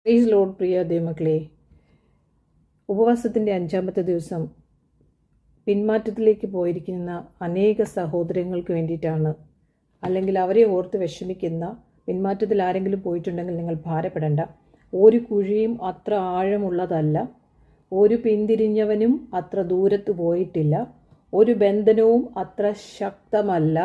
Praise Lord. പ്രിയ ദൈവമക്കളെ, ഉപവാസത്തിൻ്റെ 5-ാമത്തെ ദിവസം പിന്മാറ്റത്തിലേക്ക് പോയിരിക്കുന്ന അനേക സഹോദരങ്ങൾക്ക് വേണ്ടിയിട്ടാണ്. അല്ലെങ്കിൽ അവരെ ഓർത്ത് വിഷമിക്കുന്ന, പിന്മാറ്റത്തിൽ ആരെങ്കിലും പോയിട്ടുണ്ടെങ്കിൽ നിങ്ങൾ ഭാരപ്പെടേണ്ട. ഒരു കുഴിയും അത്ര ആഴമുള്ളതല്ല, ഒരു പിന്തിരിഞ്ഞവനും അത്ര ദൂരത്ത് പോയിട്ടില്ല, ഒരു ബന്ധനവും അത്ര ശക്തമല്ല.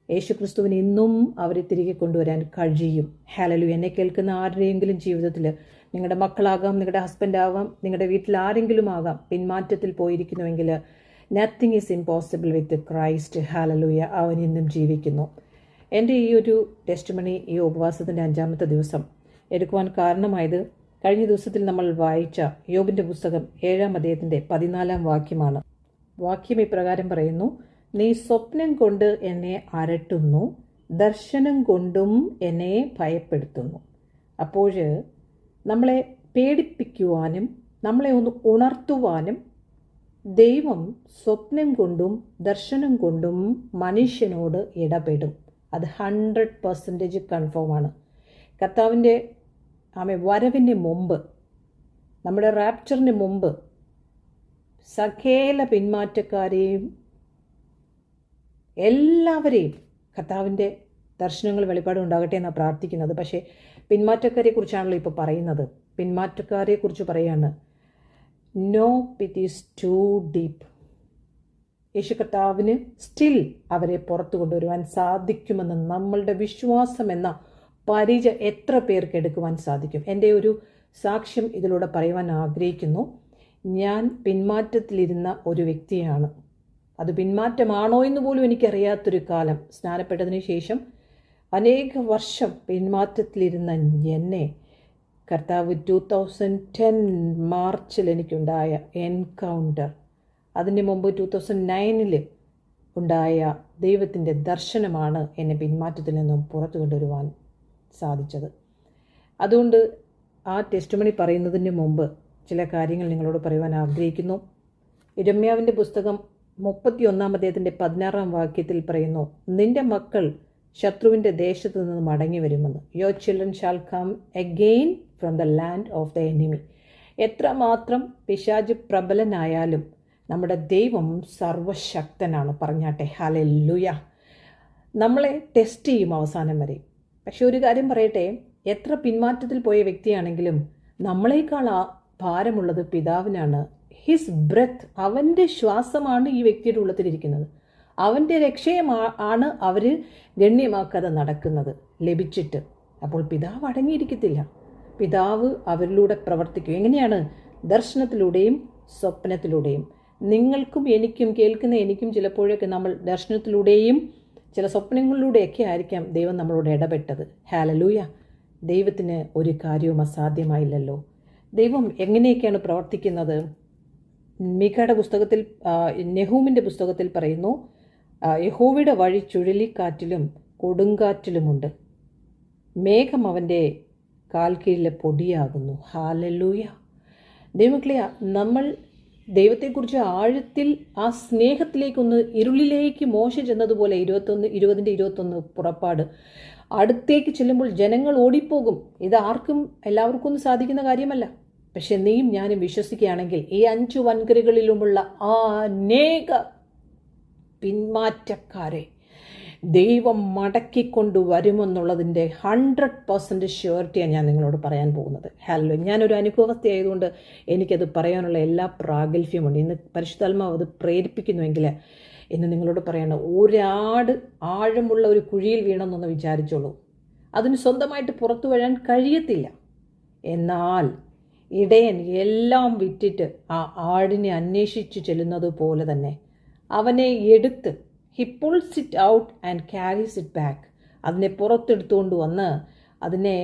യേശുക്രിസ്തുവിന് ഇന്നും അവരെ തിരികെ കൊണ്ടുവരാൻ കഴിയും. ഹല്ലേലൂയ. എന്നെ കേൾക്കുന്ന ആരുടെയെങ്കിലും ജീവിതത്തിൽ, നിങ്ങളുടെ മക്കളാകാം, നിങ്ങളുടെ ഹസ്ബൻഡാവാം, നിങ്ങളുടെ വീട്ടിൽ ആരെങ്കിലും ആകാം, പിന്മാറ്റത്തിൽ പോയിരിക്കുന്നുവെങ്കിൽ nothing is impossible with Christ. Hallelujah. അവൻ ഇന്നും ജീവിക്കുന്നു. എൻ്റെ ഈ ഒരു ടെസ്റ്റിമണി ഈ ഉപവാസത്തിൻ്റെ 5-ാമത്തെ ദിവസം എടുക്കുവാൻ കാരണമായത്, കഴിഞ്ഞ ദിവസത്തിൽ നമ്മൾ വായിച്ച യോബിൻ്റെ പുസ്തകം 7-ാം അധ്യായത്തിൻ്റെ 14-ാം വാക്യമാണ്. വാക്യം ഇപ്രകാരം പറയുന്നു: നീ സ്വപ്നം കൊണ്ട് എന്നെ അരട്ടുന്നു, ദർശനം കൊണ്ടും എന്നെ ഭയപ്പെടുത്തുന്നു. അപ്പോൾ നമ്മളെ പേടിപ്പിക്കുവാനും നമ്മളെ ഒന്ന് ഉണർത്തുവാനും ദൈവം സ്വപ്നം കൊണ്ടും ദർശനം കൊണ്ടും മനുഷ്യനോട് ഇടപെടും. അത് 100% കൺഫേമാണ്. കർത്താവിൻ്റെ വരവിന് മുമ്പ്, നമ്മുടെ റാപ്ചറിന് മുമ്പ് സകല പിന്മാറ്റക്കാരെയും എല്ലാവരെയും കർത്താവിൻ്റെ ദർശനങ്ങൾ വെളിപ്പാടും ഉണ്ടാകട്ടെ എന്നാണ് പ്രാർത്ഥിക്കുന്നത്. പക്ഷേ പിന്മാറ്റക്കാരെ കുറിച്ചാണല്ലോ ഇപ്പോൾ പറയുന്നത്. പിന്മാറ്റക്കാരെ കുറിച്ച് പറയാണ്, no, it is too deep. യേശു കർത്താവിന് സ്റ്റിൽ അവരെ പുറത്തു കൊണ്ടുവരുവാൻ സാധിക്കുമെന്ന് നമ്മളുടെ വിശ്വാസം എന്ന പരിച എത്ര പേർക്ക് എടുക്കുവാൻ സാധിക്കും? എൻ്റെ ഒരു സാക്ഷ്യം ഇതിലൂടെ പറയുവാൻ ആഗ്രഹിക്കുന്നു. ഞാൻ പിന്മാറ്റത്തിലിരുന്ന ഒരു വ്യക്തിയാണ്. അത് പിന്മാറ്റമാണോ എന്ന് പോലും എനിക്കറിയാത്തൊരു കാലം. സ്നാനപ്പെട്ടതിന് ശേഷം അനേക വർഷം പിന്മാറ്റത്തിലിരുന്ന എന്നെ കർത്താവ് 2010 മാർച്ചിൽ എനിക്കുണ്ടായ എൻകൗണ്ടർ, അതിന് മുമ്പ് 2009 ഉണ്ടായ ദൈവത്തിൻ്റെ ദർശനമാണ് എന്നെ പിന്മാറ്റത്തിൽ നിന്നും പുറത്തു കൊണ്ടുവരുവാൻ സാധിച്ചത്. അതുകൊണ്ട് ആ ടെസ്റ്റിമണി പറയുന്നതിന് മുമ്പ് ചില കാര്യങ്ങൾ നിങ്ങളോട് പറയുവാൻ ആഗ്രഹിക്കുന്നു. യിരെമ്യാവിൻ്റെ പുസ്തകം 31-ാം അധ്യായത്തിൻ്റെ 16-ാം വാക്യത്തിൽ പറയുന്നു: നിന്റെ മക്കൾ ശത്രുവിൻ്റെ ദേശത്ത് നിന്ന് മടങ്ങി വരുമെന്ന്. Your children shall come again from the land of the enemy. എത്രമാത്രം പിശാച് പ്രബലനായാലും നമ്മുടെ ദൈവം സർവശക്തനാണ്. പറഞ്ഞാട്ടെ ഹല്ലേലൂയ. നമ്മളെ ടെസ്റ്റ് ചെയ്യും അവസാനം വരെ. പക്ഷെ ഒരു കാര്യം പറയട്ടെ, എത്ര പിന്മാറ്റത്തിൽ പോയ വ്യക്തിയാണെങ്കിലും നമ്മളെക്കാൾ ഭാരമുള്ളത് പിതാവിനാണ്. ഹിസ് ബ്രെത്ത്, അവൻ്റെ ശ്വാസമാണ് ഈ വ്യക്തിയുടെ ഉള്ളത്തിലിരിക്കുന്നത്. അവൻ്റെ രക്ഷയമാണ് അവർ ഗണ്യമാക്കാതെ നടക്കുന്നത് ലഭിച്ചിട്ട്. അപ്പോൾ പിതാവ് അടങ്ങിയിരിക്കത്തില്ല. പിതാവ് അവരിലൂടെ പ്രവർത്തിക്കും. എങ്ങനെയാണ്? ദർശനത്തിലൂടെയും സ്വപ്നത്തിലൂടെയും. നിങ്ങൾക്കും എനിക്കും, കേൾക്കുന്ന എനിക്കും ചിലപ്പോഴൊക്കെ നമ്മൾ ദർശനത്തിലൂടെയും ചില സ്വപ്നങ്ങളിലൂടെയൊക്കെ ആയിരിക്കാം ദൈവം നമ്മളോട് ഇടപെട്ടത്. ഹല്ലേലൂയ. ദൈവത്തിന് ഒരു കാര്യവും അസാധ്യമായില്ലല്ലോ. ദൈവം എങ്ങനെയൊക്കെയാണ് പ്രവർത്തിക്കുന്നത്? മീഖയുടെ പുസ്തകത്തിൽ, നെഹൂമിൻ്റെ പുസ്തകത്തിൽ പറയുന്നു, യഹോവയുടെ വഴി ചുഴലിക്കാറ്റിലും കൊടുങ്കാറ്റിലുമുണ്ട്, മേഘം അവൻ്റെ കാൽ കീഴിലെ പൊടിയാകുന്നു. ഹല്ലേലൂയ. ദൈവമക്കളെ, നമ്മൾ ദൈവത്തെക്കുറിച്ച് ആഴത്തിൽ ആ സ്നേഹത്തിലേക്കൊന്ന്, ഇരുളിലേക്ക് മോശ ചെന്നതുപോലെ 20-21 പുറപ്പാട് അടുത്തേക്ക് ചെല്ലുമ്പോൾ ജനങ്ങൾ ഓടിപ്പോകും. ഇത് എല്ലാവർക്കും ഒന്നും സാധിക്കുന്ന കാര്യമല്ല. പക്ഷെ നീയും ഞാനും വിശ്വസിക്കുകയാണെങ്കിൽ ഈ 5 വൻകരകളിലുമുള്ള ആ അനേക പിന്മാറ്റക്കാരെ ദൈവം മടക്കിക്കൊണ്ടുവരുമെന്നുള്ളതിൻ്റെ 100% ഷ്യൂരിറ്റിയാണ് ഞാൻ നിങ്ങളോട് പറയാൻ പോകുന്നത്. ഹലോ, ഞാനൊരു അനുഭവസ്ഥ ആയതുകൊണ്ട് എനിക്കത് പറയാനുള്ള എല്ലാ പ്രാഗൽഭ്യമുണ്ട്. ഇന്ന് പരിശുദ്ധാത്മാവ് അത് പ്രേരിപ്പിക്കുന്നുവെങ്കിൽ ഇന്ന് നിങ്ങളോട് പറയണം, ഒരാട് ആഴമുള്ള ഒരു കുഴിയിൽ വീണമെന്നൊന്ന് വിചാരിച്ചോളൂ. അതിന് സ്വന്തമായിട്ട് പുറത്തു വരാൻ കഴിയത്തില്ല. എന്നാൽ ഇടയൻ എല്ലാം വിറ്റിട്ട് ആ ആടിനെ അന്വേഷിച്ച് ചെല്ലുന്നത് പോലെ തന്നെ അവനെ എടുത്ത് he pulls it out and carries it back. അതിനെ പുറത്തെടുത്തുകൊണ്ട് വന്ന് അതിനെ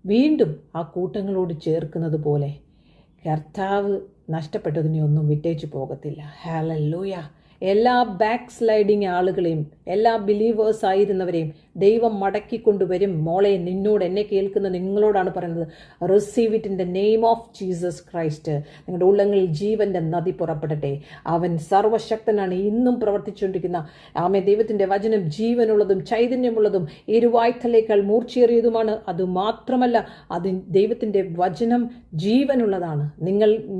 വീണ്ടും ആ കൂട്ടങ്ങളോട് ചേർക്കുന്നത് പോലെ കർത്താവ് നഷ്ടപ്പെട്ടതിനെ ഒന്നും വിട്ടേച്ച് പോകത്തില്ല. ഹല്ലേലൂയ. എല്ലാ ബാക്ക് സ്ലൈഡിങ് ആളുകളെയും, എല്ലാ ബിലീവേഴ്സ് ആയിരുന്നവരെയും ദൈവം മടക്കിക്കൊണ്ടുവരും. മോളെ, നിന്നോട്, എന്നെ കേൾക്കുന്ന നിങ്ങളോടാണ് പറയുന്നത്, receive it in the name of Jesus Christ. നിങ്ങളുടെ ഉള്ളങ്ങളിൽ ജീവന്റെ നദി പുറപ്പെടട്ടെ. അവൻ സർവശക്തനാണ്, ഇന്നും പ്രവർത്തിച്ചുകൊണ്ടിരിക്കുന്ന ദൈവത്തിന്റെ വചനം ജീവനുള്ളതും ചൈതന്യമുള്ളതും ഇരുവായ്ത്തലേക്കാൾ മൂർച്ചയേറിയതുമാണ്. അതുമാത്രമല്ല, ദൈവത്തിന്റെ വചനം ജീവനുള്ളതാണ്.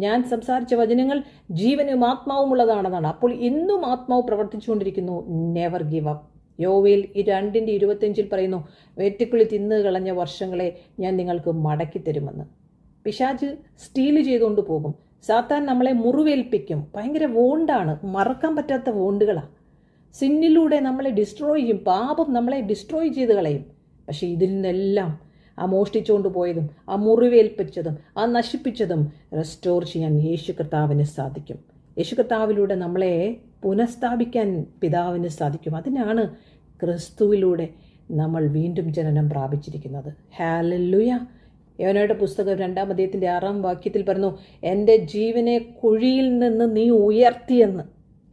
ഞാൻ സംസാരിച്ച വചനങ്ങൾ ജീവനും ആത്മാവുമുള്ളതാണെന്നാണ്. അപ്പോൾ ഇന്നും ആത്മാവ് പ്രവർത്തിച്ചുകൊണ്ടിരിക്കുന്നു. Never give up. യോവേൽ 2:25 പറയുന്നു, വെട്ടുക്കിളി തിന്നു കളഞ്ഞ വർഷങ്ങളെ ഞാൻ നിങ്ങൾക്ക് മടക്കി തരുമെന്ന്. പിശാച് സ്റ്റീല് ചെയ്തുകൊണ്ട് പോകും. സാത്താൻ നമ്മളെ മുറിവേൽപ്പിക്കും. ഭയങ്കര വോണ്ടാണ്, മറക്കാൻ പറ്റാത്ത വോണ്ടുകളാണ്. സിന്നിലൂടെ നമ്മളെ ഡിസ്ട്രോയ് ചെയ്യും. പാപം നമ്മളെ ഡിസ്ട്രോയ് ചെയ്ത് കളയും. പക്ഷെ ഇതിൽ നിന്നെല്ലാം ആ മോഷ്ടിച്ചുകൊണ്ട് പോയതും ആ മുറിവേൽപ്പിച്ചതും ആ നശിപ്പിച്ചതും റെസ്റ്റോർ ചെയ്യാൻ യേശു കർത്താവിന് സാധിക്കും. യേശു കർത്താവിലൂടെ നമ്മളെ പുനഃസ്ഥാപിക്കാൻ പിതാവിന് സാധിക്കും. അതിനാണ് ക്രിസ്തുവിലൂടെ നമ്മൾ വീണ്ടും ജനനം പ്രാപിച്ചിരിക്കുന്നത്. ഹല്ലേലൂയ. യോനയുടെ പുസ്തകം 2-ാം അധ്യായത്തിന്റെ 6-ാം വാക്യത്തിൽ പറഞ്ഞു, എൻ്റെ ജീവനെ കുഴിയിൽ നിന്ന് നീ ഉയർത്തിയെന്ന്.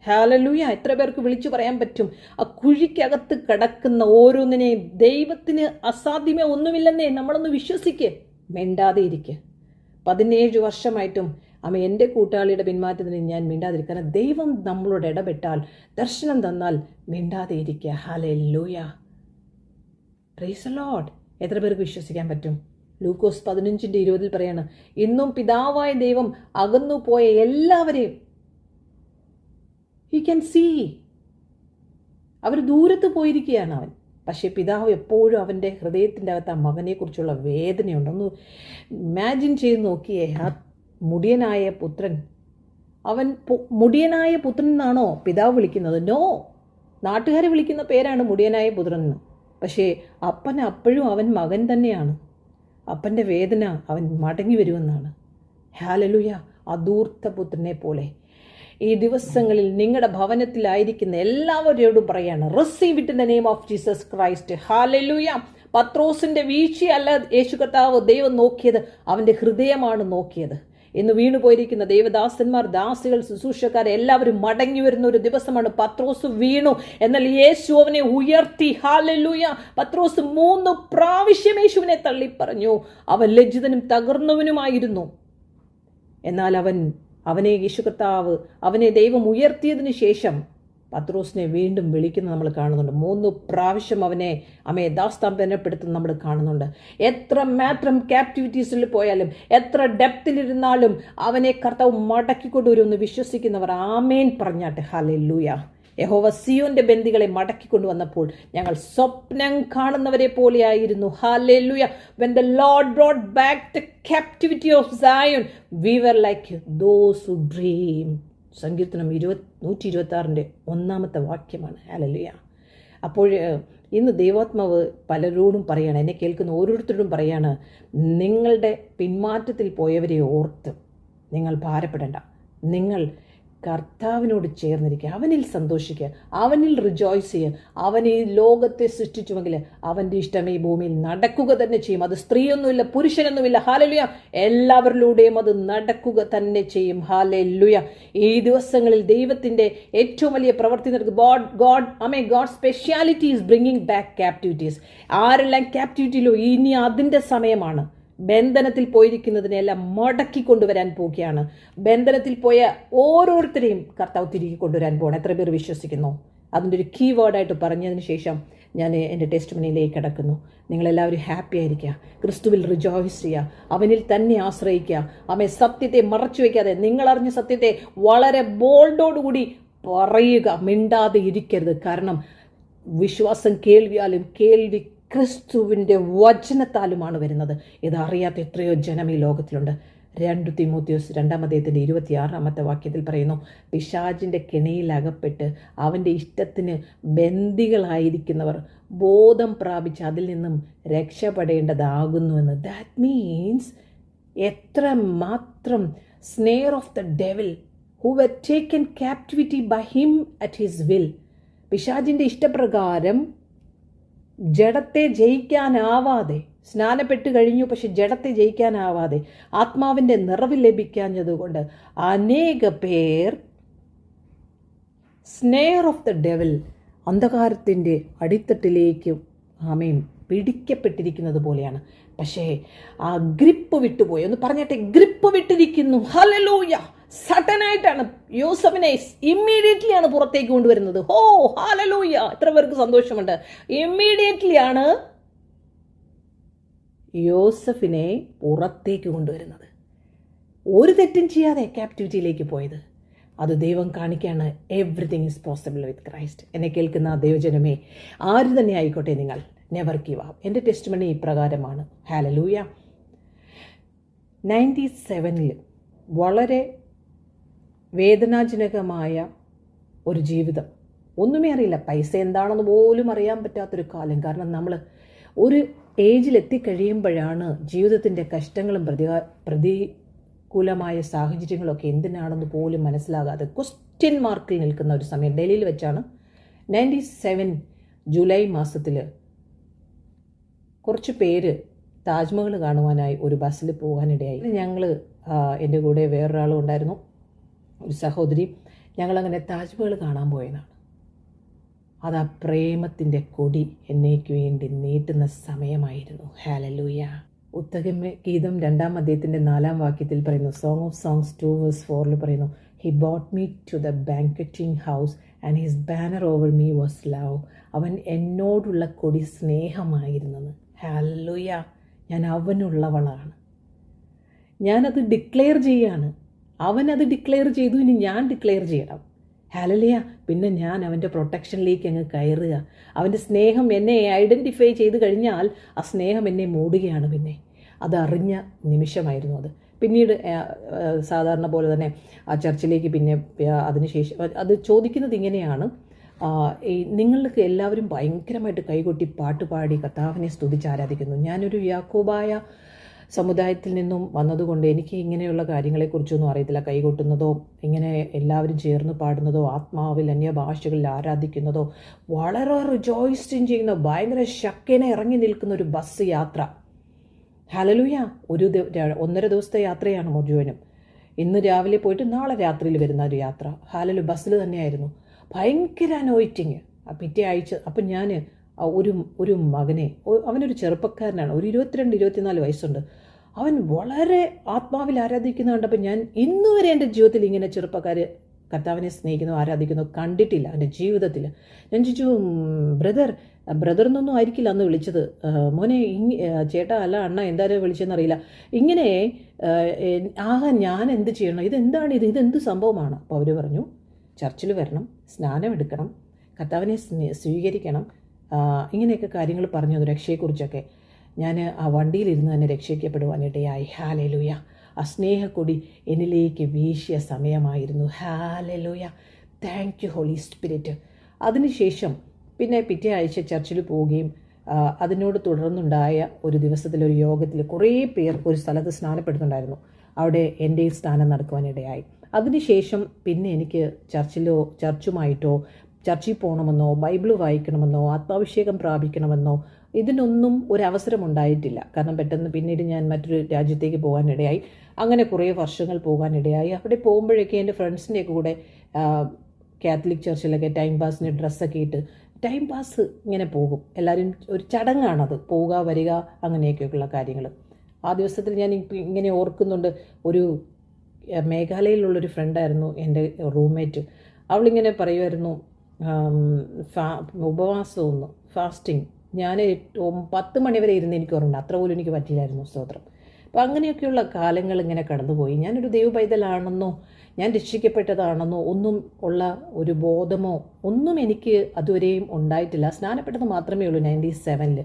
ഹല്ലേലൂയ. എത്ര പേർക്ക് വിളിച്ചു പറയാൻ പറ്റും? ആ കുഴിക്കകത്ത് കിടക്കുന്ന ഓരോന്നിനെയും ദൈവത്തിന് അസാധ്യമേ ഒന്നുമില്ലെന്നേ നമ്മളൊന്ന് വിശ്വസിക്ക്. മിണ്ടാതെ ഇരിക്കുക. 17 വർഷമായിട്ടും എൻ്റെ കൂട്ടാളിയുടെ പിന്മാറ്റത്തിന് ഞാൻ മിണ്ടാതിരിക്കാൻ. ദൈവം നമ്മളോട് ഇടപെട്ടാൽ, ദർശനം തന്നാൽ മിണ്ടാതെ ഇരിക്കുക. ഹല്ലേലൂയ. Praise the Lord. എത്ര പേർക്ക് വിശ്വസിക്കാൻ പറ്റും? ലൂക്കോസ് 15:20 പറയാണ്, ഇന്നും പിതാവായ ദൈവം അകന്നു പോയ എല്ലാവരെയും ഹി ക്യാൻ സീ. അവർ ദൂരത്ത് പോയിരിക്കുകയാണ് അവൻ. പക്ഷേ പിതാവ് എപ്പോഴും അവൻ്റെ ഹൃദയത്തിൻ്റെ അകത്ത് ആ മകനെക്കുറിച്ചുള്ള വേദനയുണ്ട്. ഒന്ന് ഇമാജിൻ ചെയ്ത് നോക്കിയേ. ആ മുടിയനായ പുത്രൻ, അവൻ മുടിയനായ പുത്രൻ എന്നാണോ പിതാവ് വിളിക്കുന്നത്? നോ, നാട്ടുകാർ വിളിക്കുന്ന പേരാണ് മുടിയനായ പുത്രൻ എന്ന്. പക്ഷേ അപ്പൻ അപ്പോഴും അവൻ മകൻ തന്നെയാണ്. അപ്പൻ്റെ വേദന അവൻ മടങ്ങി വരുമെന്നാണ്. ഹല്ലേലൂയ. അദൂർത്ത പുത്രനെ പോലെ ഈ ദിവസങ്ങളിൽ നിങ്ങളുടെ ഭവനത്തിലായിരിക്കുന്ന എല്ലാവരോടും പറയാണ്, receive it in the name of Jesus Christ. Hallelujah. പത്രോസിന്റെ വീഴ്ചയല്ല യേശു കർത്താവ് ദൈവം നോക്കിയത്, അവൻ്റെ ഹൃദയമാണ് നോക്കിയത്. ഇന്ന് വീണുപോയിരിക്കുന്ന ദൈവദാസന്മാർ, ദാസികൾ, ശുശ്രൂഷക്കാർ എല്ലാവരും മടങ്ങി വരുന്ന ഒരു ദിവസമാണ്. പത്രോസ് വീണു, എന്നാൽ യേശു അവനെ ഉയർത്തി. ഹല്ലേലൂയ. പത്രോസ് 3 പ്രാവശ്യം യേശുവിനെ തള്ളിപ്പറഞ്ഞു. അവൻ ലജ്ജിതനും തകർന്നവനുമായിരുന്നു. എന്നാൽ അവനെ യേശു കർത്താവ്, അവനെ ദൈവം ഉയർത്തിയതിനു ശേഷം പത്രോസിനെ വീണ്ടും വിളിക്കുന്നത് നമ്മൾ കാണുന്നുണ്ട്. 3 പ്രാവശ്യം അവനെ ദാസ്തംഭനപ്പെടുത്തുന്നത് നമ്മൾ കാണുന്നുണ്ട്. എത്ര മാത്രം ക്യാപ്റ്റിവിറ്റീസിൽ പോയാലും, എത്ര ഡെപ്തിലിരുന്നാലും അവനെ കർത്താവ് മടക്കിക്കൊണ്ടുവരുമെന്ന് വിശ്വസിക്കുന്നവർ ആമേൻ പറഞ്ഞാട്ടെ. ഹല്ലേലൂയ. യഹോവ സിയോന്റെ ബന്ദികളെ മടക്കിക്കൊണ്ടുവന്നപ്പോൾ ഞങ്ങൾ സ്വപ്നം കാണുന്നവരെ പോലെയായിരുന്നു. Hallelujah. When the Lord brought back the captivity of Zion, we were like those who dream. സങ്കീർത്തനം 126 1-ാമത്തെ വാക്യമാണ്. ഹല്ലേലൂയ. അപ്പോൾ ഇന്ന് ദൈവാത്മാവ് പലരോടും പറയാണ്, എന്നെ കേൾക്കുന്ന ഓരോരുത്തരോടും പറയാണ്, നിങ്ങളുടെ പിന്മാറ്റത്തിൽ പോയവരെ ഓർത്ത് നിങ്ങൾ ഭാരപ്പെടേണ്ട. നിങ്ങൾ കർത്താവിനോട് ചേർന്നിരിക്കുക, അവനിൽ സന്തോഷിക്കുക, അവനിൽ റിജോയ്സ് ചെയ്യുക. അവൻ ഈ ലോകത്തെ സൃഷ്ടിച്ചുവെങ്കിൽ അവൻ്റെ ഇഷ്ടം ഈ ഭൂമിയിൽ നടക്കുക തന്നെ ചെയ്യും. അത് സ്ത്രീയൊന്നുമില്ല, പുരുഷനൊന്നുമില്ല. ഹല്ലേലൂയ. എല്ലാവരിലൂടെയും അത് നടക്കുക തന്നെ ചെയ്യും. ഹല്ലേലൂയ. ഈ ദിവസങ്ങളിൽ ദൈവത്തിൻ്റെ ഏറ്റവും വലിയ പ്രവൃത്തി നടക്കും. God speciality is bringing back captivities. ആരെല്ലാം ക്യാപ്റ്റിവിറ്റിയിലോ ഇനി അതിൻ്റെ സമയമാണ്. ബന്ധനത്തിൽ പോയിരിക്കുന്നതിനെല്ലാം മടക്കി കൊണ്ടുവരാൻ പോവുകയാണ്. ബന്ധനത്തിൽ പോയ ഓരോരുത്തരെയും കർത്താവ് തിരികെ കൊണ്ടുവരാൻ പോകണം. എത്ര പേർ വിശ്വസിക്കുന്നു? അതിൻ്റെ ഒരു കീ വേർഡായിട്ട് പറഞ്ഞതിന് ശേഷം ഞാൻ എൻ്റെ ടെസ്റ്റിമണിയിലേക്ക് കടക്കുന്നു. നിങ്ങളെല്ലാവരും ഹാപ്പി ആയിരിക്കുക, ക്രിസ്തുവിൽ റിജോയ്സ് ചെയ്യുക, അവനിൽ തന്നെ ആശ്രയിക്കുക. സത്യത്തെ മറച്ചു വയ്ക്കാതെ, നിങ്ങളറിഞ്ഞ സത്യത്തെ വളരെ ബോൾഡോടുകൂടി പറയുക, മിണ്ടാതെ ഇരിക്കരുത്. കാരണം വിശ്വാസം കേൾവിയാലും കേൾവി ക്രിസ്തുവിൻ്റെ വചനത്താലുമാണ് വരുന്നത്. ഇതറിയാത്ത എത്രയോ ജനം ഈ ലോകത്തിലുണ്ട്. 2 തീമോഥെയോസ് 2-ാം അധ്യായത്തിൻ്റെ 26-ാമത്തെ വാക്യത്തിൽ പറയുന്നു, പിശാചിൻ്റെ കെണിയിലകപ്പെട്ട് അവൻ്റെ ഇഷ്ടത്തിന് ബന്ദികളായിരിക്കുന്നവർ ബോധം പ്രാപിച്ച് അതിൽ നിന്നും രക്ഷപ്പെടേണ്ടതാകുന്നുവെന്ന്. ദാറ്റ് മീൻസ് എത്ര മാത്രം snare of the devil who were taken captivity by him at his will. പിശാചിൻ്റെ ഇഷ്ടപ്രകാരം ജഡത്തെ ജയിക്കാനാവാതെ, സ്നാനപ്പെട്ട് കഴിഞ്ഞു പക്ഷെ ജഡത്തെ ജയിക്കാനാവാതെ, ആത്മാവിൻ്റെ നിറവ് ലഭിക്കാഞ്ഞതുകൊണ്ട് അനേക പേർ സ്നെയർ ഓഫ് ദ ഡെവിൽ, അന്ധകാരത്തിൻ്റെ അടിത്തട്ടിലേക്ക് ആമേൻ പിടിക്കപ്പെട്ടിരിക്കുന്നത് പോലെയാണ്. പക്ഷേ ആ ഗ്രിപ്പ് വിട്ടുപോയി. ഒന്ന് പറഞ്ഞിട്ടെ, ഗ്രിപ്പ് വിട്ടിരിക്കുന്നു. ഹല്ലേലൂയ. സഡനായിട്ടാണ് യോസഫിനെ ഇമ്മീഡിയറ്റ്ലി ആണ് പുറത്തേക്ക് കൊണ്ടുവരുന്നത്. ഹോ ഹല്ലേലൂയ. എത്ര പേർക്ക് സന്തോഷമുണ്ട്. ഇമ്മീഡിയറ്റ്ലി ആണ് യോസഫിനെ പുറത്തേക്ക് കൊണ്ടുവരുന്നത്. ഒരു തെറ്റും ചെയ്യാതെ ക്യാപ്റ്റിവിറ്റിയിലേക്ക് പോയത്. അത് ദൈവം കാണിക്കുകയാണ്, everything is possible with Christ. എന്നെ കേൾക്കുന്ന ദൈവജനമേ, ആര് തന്നെ ആയിക്കോട്ടെ, നിങ്ങൾ നെവർ ഗിവ് അപ്പ്. എൻ്റെ ടെസ്റ്റിമണി ഇപ്രകാരമാണ്. ഹല്ലേലൂയ. 97 വളരെ വേദനാജനകമായ ഒരു ജീവിതം. ഒന്നുമേ അറിയില്ല, പൈസ എന്താണെന്ന് പോലും അറിയാൻ പറ്റാത്തൊരു കാലം. കാരണം നമ്മൾ ഒരു ഏജിലെത്തിക്കഴിയുമ്പോഴാണ് ജീവിതത്തിൻ്റെ കഷ്ടങ്ങളും പ്രതികൂലമായ സാഹചര്യങ്ങളൊക്കെ എന്തിനാണെന്ന് പോലും മനസ്സിലാകാതെ ക്വസ്റ്റ്യൻ മാർക്കിൽ നിൽക്കുന്ന ഒരു സമയം. ഡൽഹിയിൽ വെച്ചാണ് 97 ജൂലൈ മാസത്തിൽ കുറച്ച് പേര് താജ്മഹൽ കാണുവാനായി ഒരു ബസ്സിൽ പോകാനിടയായി. ഞങ്ങൾ എൻ്റെ കൂടെ വേറൊരാളും ഉണ്ടായിരുന്നു, ഒരു സഹോദരി. ഞങ്ങളങ്ങനെ താജ്മഹൽ കാണാൻ പോയതാണ്. അത് ആ പ്രേമത്തിൻ്റെ കൊടി എന്നേക്ക് വേണ്ടി നീട്ടുന്ന സമയമായിരുന്നു. ഹല്ലേലൂയ. ഉത്തമഗീതം 2-ാം അധ്യായത്തിൻ്റെ 4-ാം വാക്യത്തിൽ പറയുന്നു, സോങ് ഓഫ് സോങ്സ് 2:4 പറയുന്നു, he brought me to the banqueting house and his banner over me was love. അവൻ എന്നോടുള്ള കൊടി സ്നേഹമായിരുന്നെന്ന്. ഹല്ലേലൂയ. ഞാൻ അവനുള്ളവളാണ്. ഞാനത് ഡിക്ലെയർ ചെയ്യാണ്. അവനത് ഡിക്ലെയർ ചെയ്തു, ഇനി ഞാൻ ഡിക്ലെയർ ചെയ്യണം. ഹല്ലേലൂയ. പിന്നെ ഞാൻ അവൻ്റെ പ്രൊട്ടക്ഷനിലേക്ക് അങ്ങ് കയറുക. അവൻ്റെ സ്നേഹം എന്നെ ഐഡൻറ്റിഫൈ ചെയ്ത് കഴിഞ്ഞാൽ ആ സ്നേഹം എന്നെ മൂടുകയാണ്. പിന്നെ അതറിഞ്ഞ നിമിഷമായിരുന്നു അത്. പിന്നീട് സാധാരണ പോലെ തന്നെ ആ ചർച്ചിലേക്ക് പിന്നെ അതിനുശേഷം അത് ചോദിക്കുന്നത് ഇങ്ങനെയാണ്, നിങ്ങൾക്ക് എല്ലാവരും ഭയങ്കരമായിട്ട് കൈകൊട്ടി പാട്ടുപാടി കർത്താവിനെ സ്തുതിച്ച് ആരാധിക്കുന്നു. ഞാനൊരു യാക്കോബായ സമുദായത്തിൽ നിന്നും വന്നതുകൊണ്ട് എനിക്ക് ഇങ്ങനെയുള്ള കാര്യങ്ങളെക്കുറിച്ചൊന്നും അറിയത്തില്ല. കൈകൊട്ടുന്നതോ ഇങ്ങനെ എല്ലാവരും ചേർന്ന് പാടുന്നതോ ആത്മാവിൽ അന്യഭാഷകളിൽ ആരാധിക്കുന്നതോ വളരെ റിജോയ്സിങ് ചെയ്യുന്ന ഭയങ്കര ശക്തിനെ ഇറങ്ങി നിൽക്കുന്ന ഒരു ബസ് യാത്ര. ഹല്ലേലൂയ. 1.5 ദിവസത്തെ യാത്രയാണ് മുഴുവനും. ഇന്ന് രാവിലെ പോയിട്ട് നാളെ രാത്രിയിൽ വരുന്ന ഒരു യാത്ര. ഹല്ലേലൂയ. ബസ്സിൽ തന്നെയായിരുന്നു. ഭയങ്കര അനോയിറ്റിങ്. പിറ്റേ ആഴ്ച അപ്പം ഞാൻ ഒരു മകനെ, അവനൊരു ചെറുപ്പക്കാരനാണ്, ഒരു 22-24 വയസ്സുണ്ട്. അവൻ വളരെ ആത്മാവിൽ ആരാധിക്കുന്ന കണ്ടപ്പോൾ ഞാൻ ഇന്നുവരെ എൻ്റെ ജീവിതത്തിൽ ഇങ്ങനെ ചെറുപ്പക്കാർ കർത്താവിനെ സ്നേഹിക്കുന്നു ആരാധിക്കുന്നു കണ്ടിട്ടില്ല എൻ്റെ ജീവിതത്തിൽ. ഞാൻ ചോദിച്ചു, ബ്രദർ എന്നൊന്നും ആയിരിക്കില്ല അന്ന് വിളിച്ചത്, മോനെ ചേട്ടാ അല്ല അണ്ണ എന്തായാലും വിളിച്ചതെന്നറിയില്ല, ഇങ്ങനെ ആകാൻ ഞാൻ എന്ത് ചെയ്യണം, ഇതെന്താണ് ഇതെന്ത് സംഭവമാണ്? അപ്പോൾ അവർ പറഞ്ഞു, ചർച്ചിൽ വരണം, സ്നാനം എടുക്കണം, കർത്താവിനെ സ്വീകരിക്കണം, ഇങ്ങനെയൊക്കെ കാര്യങ്ങൾ പറഞ്ഞു. രക്ഷയെക്കുറിച്ചൊക്കെ ഞാൻ ആ വണ്ടിയിലിരുന്ന് തന്നെ രക്ഷിക്കപ്പെടുവാനിടയായി. ഹല്ലേലൂയ. ആ സ്നേഹക്കൊടി എന്നിലേക്ക് വീശിയ സമയമായിരുന്നു. Hallelujah. Thank you holy spirit. അതിനുശേഷം പിന്നെ പിറ്റേ ആഴ്ച ചർച്ചിൽ പോവുകയും അതിനോട് തുടർന്നുണ്ടായ ഒരു ദിവസത്തിലൊരു യോഗത്തിൽ കുറേ പേർ ഒരു സ്ഥലത്ത് സ്നാനപ്പെടുന്നുണ്ടായിരുന്നു. അവിടെ എൻ്റെ സ്നാനം നടക്കുവാനിടയായി. അതിനുശേഷം പിന്നെ എനിക്ക് ചർച്ചുമായിട്ടോ ചർച്ചിൽ പോകണമെന്നോ ബൈബിൾ വായിക്കണമെന്നോ ആത്മാഭിഷേകം പ്രാപിക്കണമെന്നോ ഇതിനൊന്നും ഒരവസരമുണ്ടായിട്ടില്ല. കാരണം പെട്ടെന്ന് പിന്നീട് ഞാൻ മറ്റൊരു രാജ്യത്തേക്ക് പോകാനിടയായി. അങ്ങനെ കുറേ വർഷങ്ങൾ പോകാനിടയായി. അവിടെ പോകുമ്പോഴൊക്കെ എൻ്റെ ഫ്രണ്ട്സിൻ്റെയൊക്കെ കൂടെ കാത്തലിക് ചർച്ചിലൊക്കെ ടൈം പാസിന് ഡ്രസ്സൊക്കെ ഇട്ട് ടൈം പാസ് ഇങ്ങനെ പോകും. എല്ലാവരും ഒരു ചടങ്ങാണത്, പോവുക വരിക അങ്ങനെയൊക്കെയുള്ള കാര്യങ്ങൾ. ആ ദിവസത്തിൽ ഞാൻ ഇങ്ങനെ ഓർക്കുന്നുണ്ട്, ഒരു മേഘാലയയിലുള്ളൊരു ഫ്രണ്ടായിരുന്നു എൻ്റെ റൂംമേറ്റ്. അവളിങ്ങനെ പറയുമായിരുന്നു, ഉപവാസമൊന്നും ഫാസ്റ്റിംഗ് ഞാൻ 10 മണി വരെ ഇരുന്ന് എനിക്ക് ഓർമ്മയുണ്ട്, അത്ര പോലും എനിക്ക് പറ്റിയില്ലായിരുന്നു. സ്തോത്രം. അപ്പോൾ അങ്ങനെയൊക്കെയുള്ള കാലങ്ങൾ ഇങ്ങനെ കടന്നുപോയി. ഞാനൊരു ദൈവ പൈതലാണെന്നോ ഞാൻ രക്ഷിക്കപ്പെട്ടതാണെന്നോ ഒന്നും ഉള്ള ഒരു ബോധമോ ഒന്നും എനിക്ക് അതുവരെയും ഉണ്ടായിട്ടില്ല. സ്നാനപ്പെട്ടത് മാത്രമേ ഉള്ളൂ 97.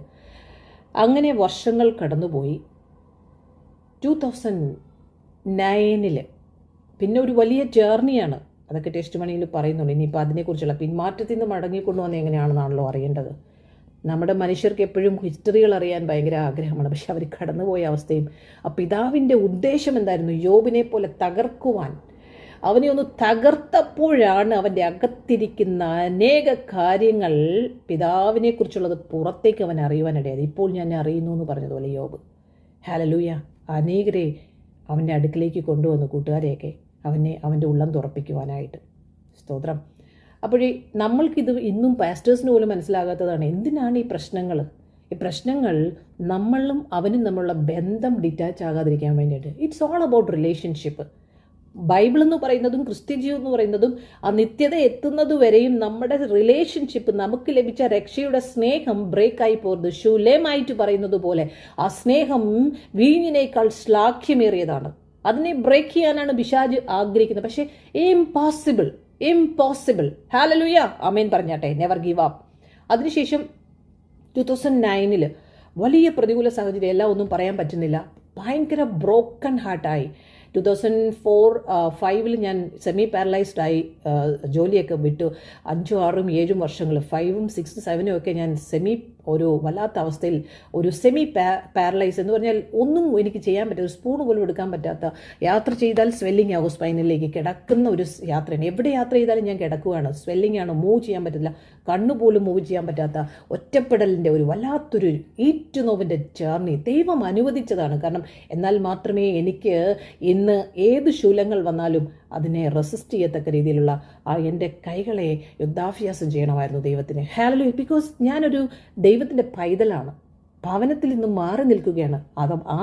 അങ്ങനെ വർഷങ്ങൾ കടന്നുപോയി. 2009 പിന്നെ ഒരു വലിയ ജേർണിയാണ്. അതൊക്കെ ടെസ്റ്റ് മണിയിൽ പറയുന്നുണ്ട്. ഇനിയിപ്പോൾ അതിനെക്കുറിച്ചുള്ള പിന്മാറ്റത്തിൽ നിന്ന് മടങ്ങിക്കൊണ്ടുവന്ന് എങ്ങനെയാണെന്നാണല്ലോ അറിയേണ്ടത്. നമ്മുടെ മനുഷ്യർക്ക് എപ്പോഴും ഹിസ്റ്ററികൾ അറിയാൻ ഭയങ്കര ആഗ്രഹമാണ്. പക്ഷെ അവർ കടന്നുപോയ അവസ്ഥയും ആ പിതാവിൻ്റെ ഉദ്ദേശം എന്തായിരുന്നു? യോബിനെ പോലെ തകർക്കുവാൻ. അവനെ ഒന്ന് തകർത്തപ്പോഴാണ് അവൻ്റെ അകത്തിരിക്കുന്ന അനേക കാര്യങ്ങൾ പിതാവിനെക്കുറിച്ചുള്ളത് പുറത്തേക്ക് അവൻ അറിയുവാനിടയായത്. ഇപ്പോൾ ഞാൻ അറിയുന്നു എന്ന് പറഞ്ഞതുപോലെ യോബ്. ഹല്ലേലൂയ. അനേകരെ അവൻ്റെ അടുക്കിലേക്ക് കൊണ്ടുവന്നു, കൂട്ടുകാരെയൊക്കെ അവൻ്റെ ഉള്ളം തുറപ്പിക്കുവാനായിട്ട്. സ്തോത്രം. അപ്പോഴേ നമ്മൾക്കിത് ഇന്നും പാസ്റ്റേഴ്സിന് പോലും മനസ്സിലാകാത്തതാണ്. എന്തിനാണ് ഈ പ്രശ്നങ്ങൾ? ഈ പ്രശ്നങ്ങൾ നമ്മളും അവനും തമ്മിലുള്ള ബന്ധം ഡിറ്റാച്ച് ആകാതിരിക്കാൻ വേണ്ടിയിട്ട്. It's all about relationship. Bible എന്ന് പറയുന്നതും ക്രിസ്ത്യൻ ജീവിതം എന്ന് പറയുന്നതും ആ നിത്യത എത്തുന്നത് വരെയും നമ്മുടെ റിലേഷൻഷിപ്പ്, നമുക്ക് ലഭിച്ച രക്ഷയുടെ സ്നേഹം ബ്രേക്കായി പോകുന്നത്. ശൂലേമായിട്ട് പറയുന്നത് പോലെ ആ സ്നേഹം വീഞ്ഞിനേക്കാൾ ശ്ലാഘ്യമേറിയതാണ്. അതിനെ ബ്രേക്ക് ചെയ്യാനാണ് പിശാച് ആഗ്രഹിക്കുന്നത്. പക്ഷേ ഇംപോസിബിൾ. ഹല്ലേലൂയ, ആമേൻ പറഞ്ഞാട്ടെ. Never give up. അതിനുശേഷം 2009 വലിയ പ്രതികൂല സാഹചര്യം, എല്ലാം ഒന്നും പറയാൻ പറ്റുന്നില്ല. ഭയങ്കര ബ്രോക്കൺ ഹാർട്ടായി. 2004-5 ഞാൻ സെമി പാരലൈസ്ഡ് ആയി. ജോലിയൊക്കെ വിട്ടു. 5, 6, 7 വർഷങ്ങൾ, 5, 6, 7 ഒക്കെ ഞാൻ ഒരു വല്ലാത്ത അവസ്ഥയിൽ, ഒരു സെമി പാരലൈസ് എന്ന് പറഞ്ഞാൽ ഒന്നും എനിക്ക് ചെയ്യാൻ പറ്റാത്ത, ഒരു സ്പൂൺ പോലും എടുക്കാൻ പറ്റാത്ത, യാത്ര ചെയ്താൽ സ്വെല്ലിംഗ് ആകും, സ്പൈനിലേക്ക് കിടക്കുന്ന ഒരു യാത്രയാണ്. എവിടെ യാത്ര ചെയ്താലും ഞാൻ കിടക്കുകയാണ്, സ്വെല്ലിംഗ് ആണ്, മൂവ് ചെയ്യാൻ പറ്റില്ല, കണ്ണുപോലും മൂവ് ചെയ്യാൻ പറ്റാത്ത ഒറ്റപ്പെടലിൻ്റെ ഒരു വല്ലാത്തൊരു ഈറ്റുനോവിൻ്റെ ജേർണി ദൈവം അനുവദിച്ചതാണ്. കാരണം എന്നാൽ മാത്രമേ എനിക്ക് ഇന്ന് ഏത് ശൂലങ്ങൾ വന്നാലും അതിനെ റെസിസ്റ്റ് ചെയ്യത്തക്ക രീതിയിലുള്ള എൻ്റെ കൈകളെ യുദ്ധാഭ്യാസം ചെയ്യണമായിരുന്നു ദൈവത്തിന്. ഹല്ലേലൂയ. ബിക്കോസ് ഞാനൊരു ദൈവത്തിൻ്റെ പൈതലാണ്. ഭവനത്തിൽ നിന്നും മാറി നിൽക്കുകയാണ്. ആ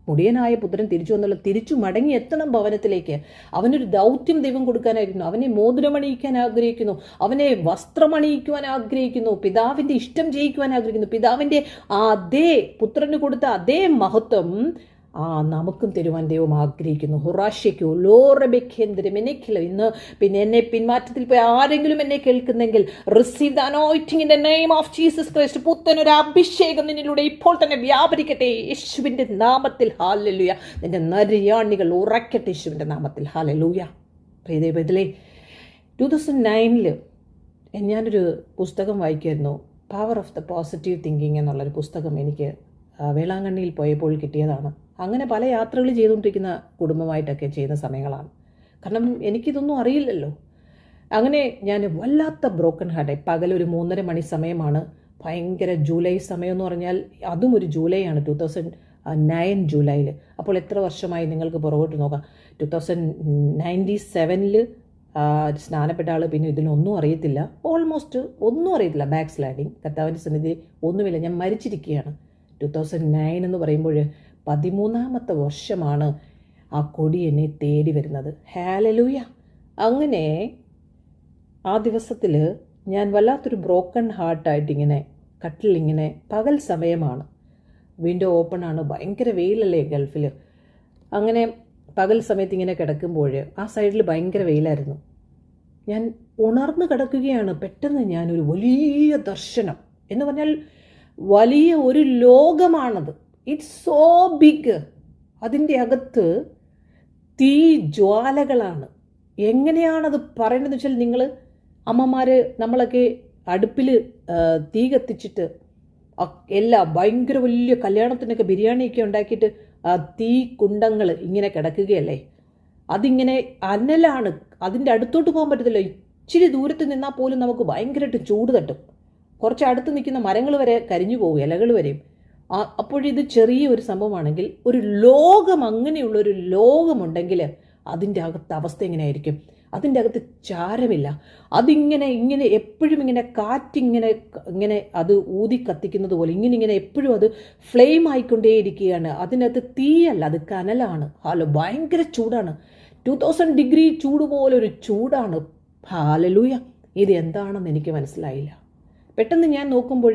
മുടിയനായ പുത്രൻ തിരിച്ചു മടങ്ങി എത്തണം ഭവനത്തിലേക്ക്. അവനൊരു ദൗത്യം ദൈവം കൊടുക്കാനായിരുന്നു. അവനെ മോതിരമണിയിക്കാൻ ആഗ്രഹിക്കുന്നു, അവനെ വസ്ത്രമണിയിക്കുവാൻ ആഗ്രഹിക്കുന്നു, പിതാവിൻ്റെ ഇഷ്ടം ചെയ്യിക്കുവാൻ ആഗ്രഹിക്കുന്നു. പിതാവിൻ്റെ അതേ പുത്രന് കൊടുത്ത അതേ മഹത്വം നമുക്കും തരുവാൻ ദൈവം ആഗ്രഹിക്കുന്നു. ഹുറാശയ്ക്കോ ലോറബെഖേന്ദ്രമെനിക്കില്ല. ഇന്ന് പിന്നെ എന്നെ പിന്മാറ്റത്തിൽ പോയി ആരെങ്കിലും എന്നെ കേൾക്കുന്നെങ്കിൽ, receive the anointing in the name of Jesus Christ. പുത്തനൊരു അഭിഷേകം നിന്നിലൂടെ ഇപ്പോൾ തന്നെ വ്യാപരിക്കട്ടെ യേശുവിൻ്റെ നാമത്തിൽ. ഹല്ലേലൂയ. നിന്റെ നരിയാണികൾ ഉറക്കട്ടെ യേശുവിൻ്റെ നാമത്തിൽ. ഹല്ലേലൂയ. പ്രിയ ദൈവത്തിലെ 2009 ഞാനൊരു പുസ്തകം വായിക്കുമായിരുന്നു. Power of the positive thinking എന്നുള്ളൊരു പുസ്തകം എനിക്ക് വേളാങ്കണ്ണിയിൽ പോയപ്പോൾ കിട്ടിയതാണ്. അങ്ങനെ പല യാത്രകൾ ചെയ്തുകൊണ്ടിരിക്കുന്ന കുടുംബമായിട്ടൊക്കെ ചെയ്യുന്ന സമയങ്ങളാണ്. കാരണം എനിക്കിതൊന്നും അറിയില്ലല്ലോ. അങ്ങനെ ഞാൻ വല്ലാത്ത ബ്രോക്കൺ ഹാർട്ടായി. പകലൊരു 3:30 മണി സമയമാണ്. ഭയങ്കര ജൂലൈ സമയം എന്ന് പറഞ്ഞാൽ അതും ഒരു ജൂലൈ ആണ്, 2009 ജൂലൈയിൽ. അപ്പോൾ എത്ര വർഷമായി നിങ്ങൾക്ക് പുറകോട്ട് നോക്കാം. 2097 സ്നാനപ്പെട്ട ആൾ. പിന്നെ ഇതിനൊന്നും അറിയത്തില്ല, ഓൾമോസ്റ്റ് ഒന്നും അറിയത്തില്ല. Back sliding. കർത്താവിൻ്റെ സന്നിധി ഒന്നുമില്ല, ഞാൻ മരിച്ചിരിക്കുകയാണ്. 2009 എന്ന് പറയുമ്പോൾ 13ാമത്തെ വർഷമാണ് ആ കൊടി എന്നെ തേടി വരുന്നത്. ഹല്ലേലൂയ. അങ്ങനെ ആ ദിവസത്തിൽ ഞാൻ വല്ലാത്തൊരു ബ്രോക്കൺ ഹാർട്ടായിട്ടിങ്ങനെ കട്ടിലിങ്ങനെ, പകൽ സമയമാണ്, വിൻഡോ ഓപ്പൺ ആണ്, ഭയങ്കര വെയിലല്ലേ ഗൾഫിൽ. അങ്ങനെ പകൽ സമയത്ത് ഇങ്ങനെ കിടക്കുമ്പോൾ ആ സൈഡിൽ ഭയങ്കര വെയിലായിരുന്നു. ഞാൻ ഉണർന്ന് കിടക്കുകയാണ്. പെട്ടെന്ന് ഞാനൊരു വലിയ ദർശനം എന്ന് പറഞ്ഞാൽ വലിയ ഒരു ലോകമാണത്. It's so big. അതിൻ്റെ അകത്ത് തീ ജ്വാലകളാണ്. എങ്ങനെയാണത് പറയേണ്ടതെന്ന് വെച്ചാൽ, നിങ്ങൾ അമ്മമാർ നമ്മളൊക്കെ അടുപ്പിൽ തീ കത്തിച്ചിട്ട് എല്ലാം ഭയങ്കര വലിയ കല്യാണത്തിനൊക്കെ ബിരിയാണിയൊക്കെ ഉണ്ടാക്കിയിട്ട് തീ കുണ്ടങ്ങൾ ഇങ്ങനെ കിടക്കുകയല്ലേ. അതിങ്ങനെ അനലാണ്. അതിൻ്റെ അടുത്തോട്ട് പോകാൻ പറ്റത്തില്ല. ഇച്ചിരി ദൂരത്ത് നിന്നാൽ പോലും നമുക്ക് ഭയങ്കരമായിട്ട് ചൂട് തട്ടും. കുറച്ച് അടുത്ത് നിൽക്കുന്ന മരങ്ങൾ വരെ കരിഞ്ഞു പോകും, ഇലകൾ വരെയും. അപ്പോഴിത് ചെറിയ ഒരു സംഭവമാണെങ്കിൽ, ഒരു ലോകം, അങ്ങനെയുള്ളൊരു ലോകമുണ്ടെങ്കിൽ അതിൻ്റെ അകത്ത് അവസ്ഥ എങ്ങനെയായിരിക്കും? അതിൻ്റെ അകത്ത് ചാരമില്ല. അതിങ്ങനെ എപ്പോഴും ഇങ്ങനെ കാറ്റിങ്ങനെ അത് ഊതി കത്തിക്കുന്നത് പോലെ ഇങ്ങനെ എപ്പോഴും അത് ഫ്ലെയിം ആയിക്കൊണ്ടേയിരിക്കുകയാണ്. അതിനകത്ത് തീയല്ല, അത് കനലാണ്. ഭയങ്കര ചൂടാണ്. 2000 ഡിഗ്രി ചൂട് പോലൊരു ചൂടാണ്. ഹല്ലേലൂയ. ഇത് എന്താണെന്ന് എനിക്ക് മനസ്സിലായില്ല. പെട്ടെന്ന് ഞാൻ നോക്കുമ്പോൾ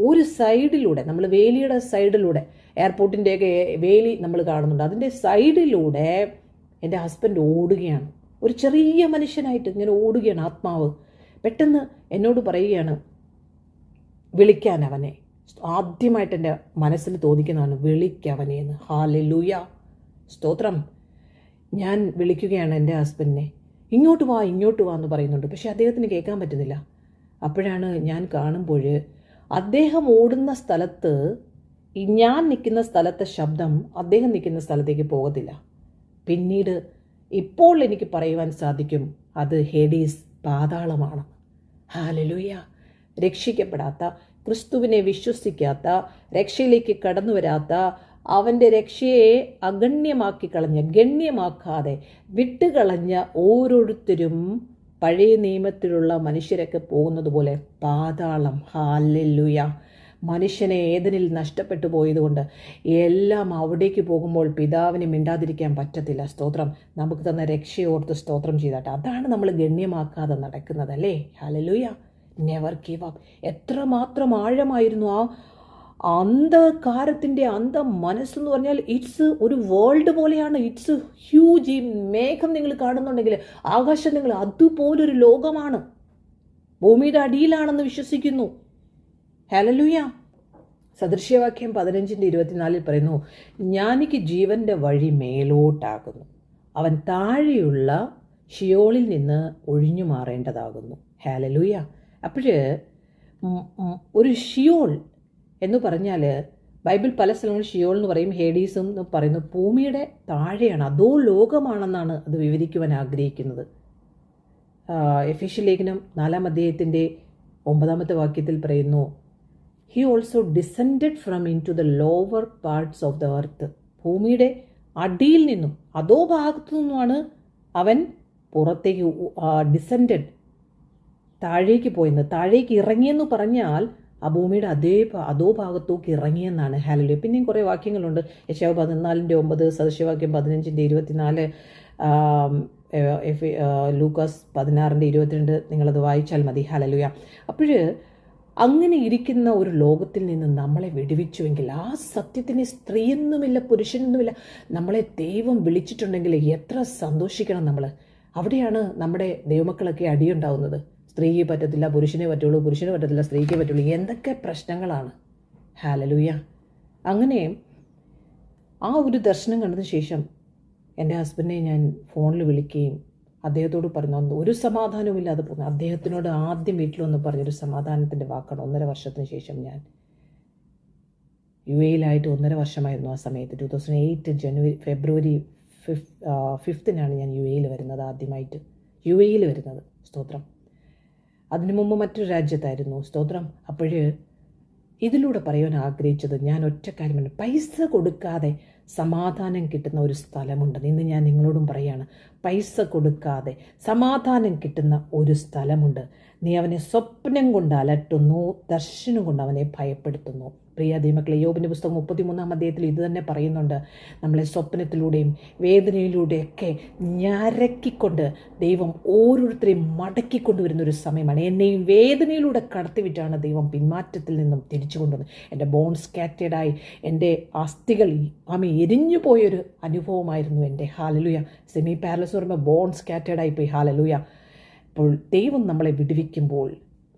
ഒരു സൈഡിലൂടെ, നമ്മൾ വേലിയുടെ സൈഡിലൂടെ, എയർപോർട്ടിൻ്റെയൊക്കെ വേലി നമ്മൾ കാണുന്നുണ്ട്, അതിൻ്റെ സൈഡിലൂടെ എൻ്റെ ഹസ്ബൻഡ് ഓടുകയാണ്. ഒരു ചെറിയ മനുഷ്യനായിട്ട് ഇങ്ങനെ ഓടുകയാണ് ആത്മാവ്. പെട്ടെന്ന് എന്നോട് പറയുകയാണ്, വിളിക്കാൻ അവനെ. ആദ്യമായിട്ട് എൻ്റെ മനസ്സിൽ തോന്നിക്കുന്നതാണ്, വിളിക്കവനെ എന്ന്. ഹല്ലേലൂയ, സ്തോത്രം. ഞാൻ വിളിക്കുകയാണ് എൻ്റെ ഹസ്ബൻഡിനെ. ഇങ്ങോട്ട് വാ എന്ന് പറയുന്നുണ്ട്. പക്ഷെ അദ്ദേഹത്തിന് കേൾക്കാൻ പറ്റുന്നില്ല. അപ്പോഴാണ് ഞാൻ കാണുമ്പോൾ അദ്ദേഹം ഓടുന്ന സ്ഥലത്ത്, ഞാൻ നിൽക്കുന്ന സ്ഥലത്തെ ശബ്ദം അദ്ദേഹം നിൽക്കുന്ന സ്ഥലത്തേക്ക് പോകത്തില്ല. പിന്നീട് ഇപ്പോൾ എനിക്ക് പറയുവാൻ സാധിക്കും, അത് ഹേഡീസ്, പാതാളമാണ്. ഹല്ലേലൂയ. രക്ഷിക്കപ്പെടാത്ത, ക്രിസ്തുവിനെ വിശ്വസിക്കാത്ത, രക്ഷയിലേക്ക് കടന്നു വരാത്ത, അവൻ്റെ രക്ഷയെ അഗണ്യമാക്കി കളഞ്ഞ, ഗണ്യമാക്കാതെ വിട്ടുകളഞ്ഞ ഓരോരുത്തരും പഴയ നിയമത്തിലുള്ള മനുഷ്യരൊക്കെ പോകുന്നത് പോലെ പാതാളം. ഹല്ലേലൂയ. മനുഷ്യനെ ഏദനിൽ നഷ്ടപ്പെട്ടു പോയതുകൊണ്ട് എല്ലാം അവിടേക്ക് പോകുമ്പോൾ പിതാവിന് മിണ്ടാതിരിക്കാൻ പറ്റത്തില്ല. സ്തോത്രം. നമുക്ക് തന്ന രക്ഷയോർത്ത് സ്തോത്രം ചെയ്താട്ടെ. അതാണ് നമ്മൾ ഗണ്യമാക്കാതെ നടക്കുന്നതല്ലേ. ഹല്ലേലൂയ. Never give up. എത്രമാത്രം ആഴമായിരുന്നു ആ അന്ധകാരത്തിൻ്റെ മനസ്സെന്ന് പറഞ്ഞാൽ ഇറ്റ്സ് ഒരു വേൾഡ് പോലെയാണ്. It's huge. ഈ മേഘം നിങ്ങൾ കാണുന്നുണ്ടെങ്കിൽ, ആകാശം നിങ്ങൾ, അതുപോലൊരു ലോകമാണ്. ഭൂമിയുടെ അടിയിലാണെന്ന് വിശ്വസിക്കുന്നു. ഹല്ലേലൂയ. സദൃശ്യവാക്യം 15:24 പറയുന്നു, ജ്ഞാനിക്ക് ജീവന്റെ വഴി മേലോട്ടാകുന്നു, അവൻ താഴെയുള്ള ഷിയോളിൽ നിന്ന് ഒഴിഞ്ഞു മാറേണ്ടതാകുന്നു. ഹല്ലേലൂയ. അപ്പോൾ ഒരു ഷിയോൾ എന്ന് പറഞ്ഞാൽ ബൈബിൾ പല സ്ഥലങ്ങളിൽ ഷിയോൾ എന്ന് പറയും, ഹേഡീസും എന്ന് പറയുന്നു. ഭൂമിയുടെ താഴെയാണ്, അതോ ലോകമാണെന്നാണ് അത് വിവരിക്കുവാൻ ആഗ്രഹിക്കുന്നത്. എഫേസ്യ ലേഖനം 4-ാം അധ്യായത്തിൻ്റെ 9-ാമത്തെ വാക്യത്തിൽ പറയുന്നു, he also descended from into the lower parts of the earth. ഭൂമിയുടെ അടിയിൽ നിന്നും, അതോ ഭാഗത്തു നിന്നുമാണ് അവൻ പുറത്തേക്ക് ഡിസെൻഡഡ്, താഴേക്ക് പോയെന്ന്. താഴേക്ക് ഇറങ്ങിയെന്ന് പറഞ്ഞാൽ ആ ഭൂമിയുടെ അതോ ഭാഗത്തേക്ക് ഇറങ്ങിയെന്നാണ്. ഹല്ലേലൂയ. പിന്നെയും കുറേ വാക്യങ്ങളുണ്ട്. യെശയ്യാവ് 14:9, സദൃശ്യവാക്യം 15:24, ലൂക്കാസ് 16:22. നിങ്ങളത് വായിച്ചാൽ മതി. ഹല്ലേലൂയ. അപ്പോൾ അങ്ങനെ ഇരിക്കുന്ന ഒരു ലോകത്തിൽ നിന്ന് നമ്മളെ വിടുവിച്ചുവെങ്കിൽ, ആ സത്യത്തിന് സ്ത്രീയെന്നുമില്ല പുരുഷനെന്നുമില്ല, നമ്മളെ ദൈവം വിളിച്ചിട്ടുണ്ടെങ്കിൽ എത്ര സന്തോഷിക്കണം നമ്മൾ. അവിടെയാണ് നമ്മുടെ ദൈവമക്കളൊക്കെ അടിയുണ്ടാവുന്നത്. സ്ത്രീക്ക് പറ്റത്തില്ല, പുരുഷനെ പറ്റുള്ളൂ, പുരുഷന് പറ്റത്തില്ല, സ്ത്രീക്ക് പറ്റുള്ളൂ. എന്തൊക്കെ പ്രശ്നങ്ങളാണ്. ഹല്ലേലൂയ. അങ്ങനെ ആ ഒരു ദർശനം കണ്ടതിന് ശേഷം എൻ്റെ ഹസ്ബൻഡിനെ ഞാൻ ഫോണിൽ വിളിക്കുകയും അദ്ദേഹത്തോട് പറഞ്ഞു, ഒരു സമാധാനവുമില്ലാതെ പോകുന്നു. അദ്ദേഹത്തിനോട് ആദ്യം വീട്ടിൽ വന്ന് പറഞ്ഞൊരു സമാധാനത്തിൻ്റെ വാക്കാണ്. 1.5 വർഷത്തിന് ശേഷം ഞാൻ UAE-യിലായിട്ട് 1.5 വർഷമായിരുന്നു ആ സമയത്ത്. 2008 ഫെബ്രുവരി 5-നാണ് ഞാൻ UAE-യിൽ വരുന്നത്, ആദ്യമായിട്ട് UAE-യിൽ വരുന്നത്. സ്തോത്രം. അതിനു മുമ്പ് മറ്റൊരു രാജ്യത്തായിരുന്നു. സ്തോത്രം. അപ്പോഴ് ഇതിലൂടെ പറയാൻ ആഗ്രഹിച്ചത്, ഞാൻ ഒറ്റ കാര്യമാണ്, പൈസ കൊടുക്കാതെ സമാധാനം കിട്ടുന്ന ഒരു സ്ഥലമുണ്ട്. ഇന്ന് ഞാൻ നിങ്ങളോടും പറയാണ്, പൈസ കൊടുക്കാതെ സമാധാനം കിട്ടുന്ന ഒരു സ്ഥലമുണ്ട്. നീ അവനെ സ്വപ്നം കൊണ്ട് അലട്ടുന്നു, ദർശനം കൊണ്ട് അവനെ ഭയപ്പെടുത്തുന്നു. പ്രിയ ദൈവമക്കളെ, യോബിൻ്റെ പുസ്തകം 33-ാം അധ്യായത്തിൽ ഇത് തന്നെ പറയുന്നുണ്ട്. നമ്മളെ സ്വപ്നത്തിലൂടെയും വേദനയിലൂടെയൊക്കെ ഞരക്കിക്കൊണ്ട് ദൈവം ഓരോരുത്തരെയും മടക്കിക്കൊണ്ടുവരുന്ന ഒരു സമയമാണ്. എന്നെയും വേദനയിലൂടെ കടത്തിവിട്ടാണ് ദൈവം പിന്മാറ്റത്തിൽ നിന്നും തിരിച്ചു കൊണ്ടുവന്നത്. എൻ്റെ ബോൺ സ്കാറ്റേഡായി, എൻ്റെ അസ്ഥികൾ എരിഞ്ഞു പോയൊരു അനുഭവമായിരുന്നു എൻ്റെ. ഹല്ലേലൂയ. സെമി പാരലൈസ് പറയുമ്പോൾ ബോൺ സ്കാറ്റേഡായി പോയി. ഹല്ലേലൂയ. അപ്പോൾ ദൈവം നമ്മളെ വിടുവിക്കുമ്പോൾ